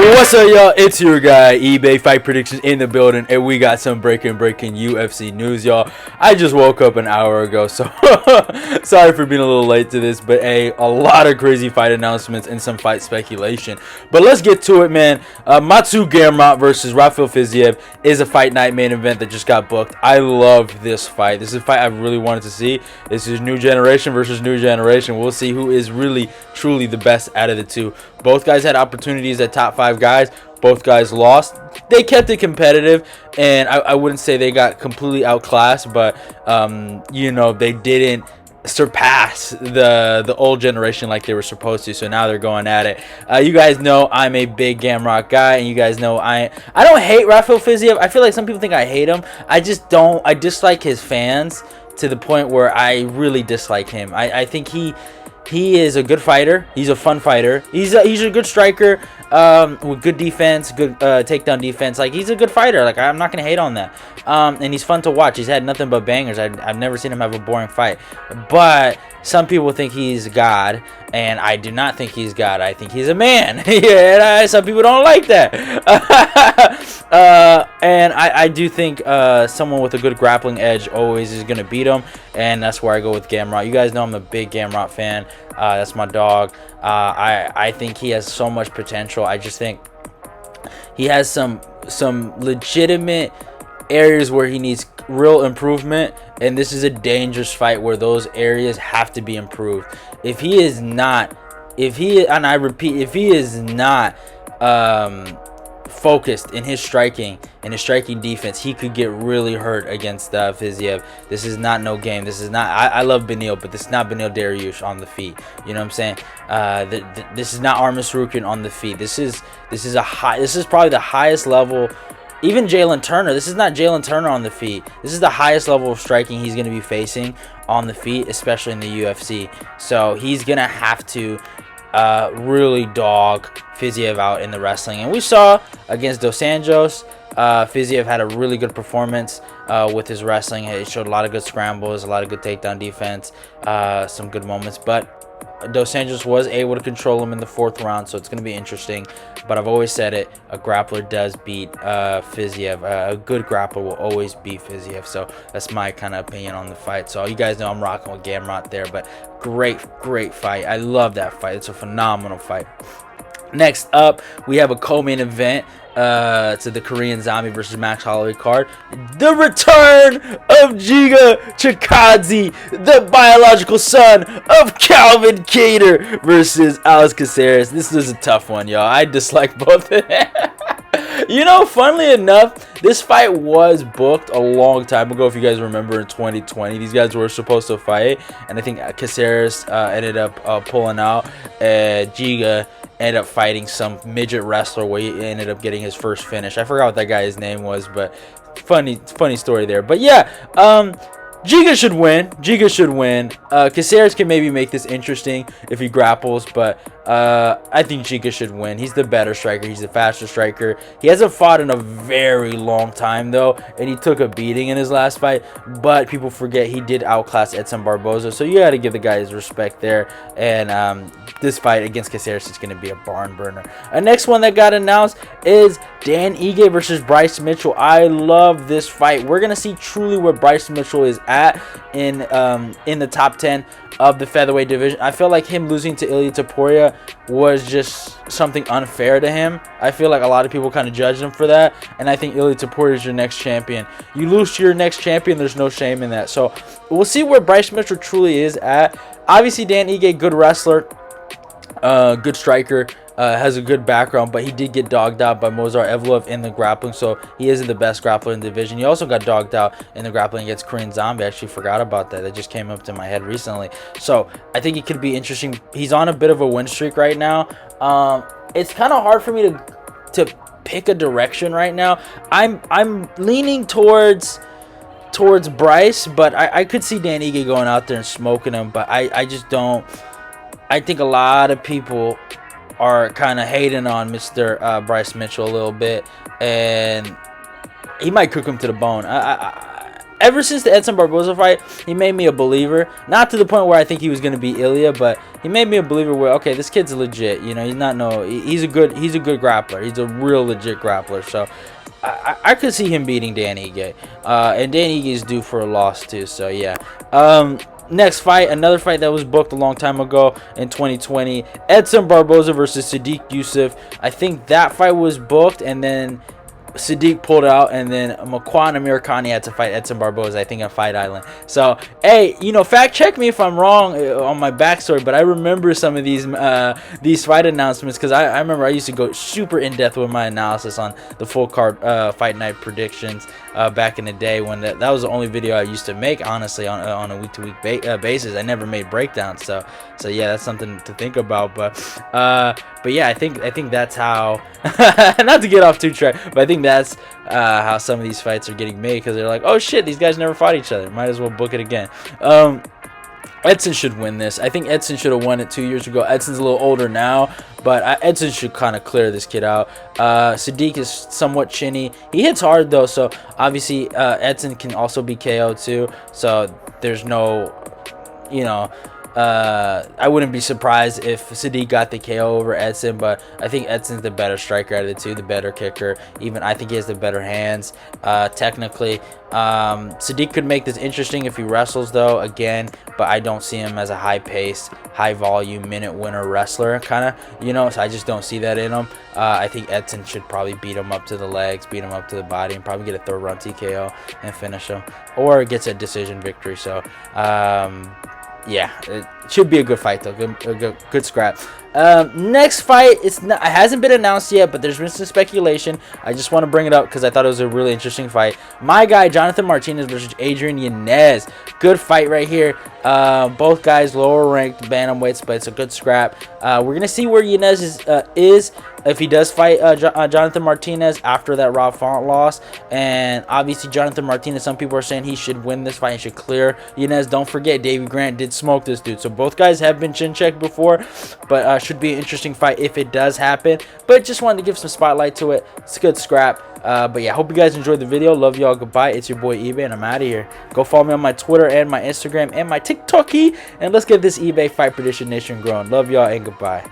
What's up, y'all? It's your guy, eBay Fight Predictions in the building, and we got some breaking UFC news, y'all. I just woke up an hour ago, so sorry for being a little late to this, but a lot of crazy fight announcements and some fight speculation. But let's get to it, man. Mateusz Gamrot versus Rafael Fiziev is a fight night main event that just got booked. I love this fight. This is a fight I really wanted to see. This is new generation versus new generation. We'll see who is really, truly the best out of the two. Both guys had opportunities at top 5 guys. Both guys lost. They kept it competitive, and I wouldn't say they got completely outclassed, but you know, they didn't surpass the old generation like they were supposed to. So now they're going at it. You guys know I'm a big Gamrot guy, and you guys know I don't hate Rafael Fiziev. I feel like some people think I hate him. I just don't. I dislike his fans to the point where I really dislike him. I think he is a good fighter. He's a fun fighter. He's a good striker with good defense, good takedown defense. Like, he's a good fighter. Like, I'm not gonna hate on that. And he's fun to watch. He's had nothing but bangers. I've never seen him have a boring fight. But some people think he's God, and I do not think he's God. I think he's a man. Yeah, and some people don't like that. And I do think someone with a good grappling edge always is gonna beat him, and that's where I go with Gamrot. You guys know I'm a big Gamrot fan. That's my dog. I think he has so much potential. I just think he has some legitimate areas where he needs real improvement, and this is a dangerous fight where those areas have to be improved. If he is not focused in his striking and his striking defense, he could get really hurt against Fiziev. This is not no game. This is not. I love Beneil, but this is not Beneil Dariush on the feet. You know what I'm saying? This is not Armis Rukin on the feet. This is probably the highest level. Even Jalen Turner. This is not Jalen Turner on the feet. This is the highest level of striking he's going to be facing on the feet, especially in the UFC. So he's going to have to really dog Fiziev out in the wrestling. And we saw against Dos Anjos, Fiziev had a really good performance with his wrestling. He showed a lot of good scrambles, a lot of good takedown defense, some good moments. But Dos Anjos was able to control him in the 4th round, so it's going to be interesting. But I've always said it, a grappler does beat Fiziev. A good grappler will always beat Fiziev. So that's my kind of opinion on the fight. So you guys know I'm rocking with Gamrot there, but great fight. I love that fight. It's a phenomenal fight. Next up, we have a co-main event to the Korean Zombie versus Max Holloway card. The return of Giga Chikadze, the biological son of Calvin Kattar, versus Alex Caceres. This is a tough one, y'all. I dislike both of them. You know, funnily enough, this fight was booked a long time ago. If you guys remember, in 2020, these guys were supposed to fight, and I think Caceres ended up pulling out. Giga ended up fighting some midget wrestler where he ended up getting his first finish. I forgot what that guy's name was, but funny story there. But yeah, Giga should win. Caceres can maybe make this interesting if he grapples, but I think Giga should win. He's the better striker. He's the faster striker. He hasn't fought in a very long time, though, and he took a beating in his last fight. But people forget he did outclass Edson Barboza, so you got to give the guy his respect there. And this fight against Caceres is going to be a barn burner. The next one that got announced is Dan Ige versus Bryce Mitchell. I love this fight. We're going to see truly where Bryce Mitchell is at in the top 10 of the featherweight division. I feel like him losing to Ilia Topuria was just something unfair to him. I feel like a lot of people kind of judged him for that, and I think Ilia Topuria is your next champion. You lose to your next champion, there's no shame in that. So we'll see where Bryce Mitchell truly is at. Obviously, Dan Ige, good wrestler, good striker, has a good background, but he did get dogged out by Mozart Evloev in the grappling, so he isn't the best grappler in the division. He also got dogged out in the grappling against Korean Zombie. I actually forgot about that. That just came up to my head recently. So I think it could be interesting. He's on a bit of a win streak right now. It's kind of hard for me to pick a direction right now. I'm leaning towards Bryce, but I could see Dan Ige going out there and smoking him, but I just don't. I think a lot of people are kind of hating on Mr. Bryce Mitchell a little bit, and he might cook him to the bone. ever since the Edson Barboza fight, he made me a believer. Not to the point where I think he was gonna beat Ilya, but he made me a believer where, okay, this kid's legit. You know, he's a good grappler. He's a real legit grappler. So I could see him beating Dan Ige. And Dan Ige is due for a loss too. So yeah. Next fight, another fight that was booked a long time ago in 2020. Edson Barboza versus Sodiq Yusuff. I think that fight was booked, and then Sadiq pulled out, and then Makwan Amirkhani had to fight Edson Barboza, I think, on Fight Island. So, hey, you know, fact check me if I'm wrong on my backstory, but I remember some of these fight announcements, because I remember I used to go super in depth with my analysis on the full card fight night predictions back in the day, when that was the only video I used to make, honestly, on a week-to-week basis. I never made breakdowns, so yeah, that's something to think about. But yeah, I think that's how. Not to get off too track, but I think that's how some of these fights are getting made, because they're like, oh shit, these guys never fought each other, might as well book it again. Edson should win this. I think Edson should have won it 2 years ago. Edson's a little older now, but Edson should kind of clear this kid out. Sadiq is somewhat chinny. He hits hard though, so obviously Edson can also be KO'd too. So there's no, you know, I wouldn't be surprised if Sadiq got the KO over Edson, but I think Edson's the better striker out of the two, the better kicker. Even I think he has the better hands, technically. Sadiq could make this interesting if he wrestles, though, again, but I don't see him as a high-paced, high-volume, minute-winner wrestler, kind of, you know, so I just don't see that in him. I think Edson should probably beat him up to the legs, beat him up to the body, and probably get a third-round TKO and finish him, or gets a decision victory. So, yeah, it should be a good fight though. Good scrap. Next fight, it hasn't been announced yet, but there's been some speculation. I just want to bring it up because I thought it was a really interesting fight. My guy Jonathan Martinez versus Adrian Yanez. Good fight right here. Both guys lower ranked bantamweights, but it's a good scrap. We're gonna see where Yanez is if he does fight Jonathan Martinez after that Rob Font loss. And obviously Jonathan Martinez, some people are saying he should win this fight and should clear Yanez. Don't forget, Davey Grant did smoke this dude, so both guys have been chin checked before, but should be an interesting fight if it does happen. But just wanted to give some spotlight to it. It's a good scrap. But yeah, hope you guys enjoyed the video. Love y'all. Goodbye. It's your boy eBay, and I'm out of here. Go follow me on my Twitter and my Instagram and my TikTok, and let's get this eBay Fight Prediction Nation growing. Love y'all, and goodbye.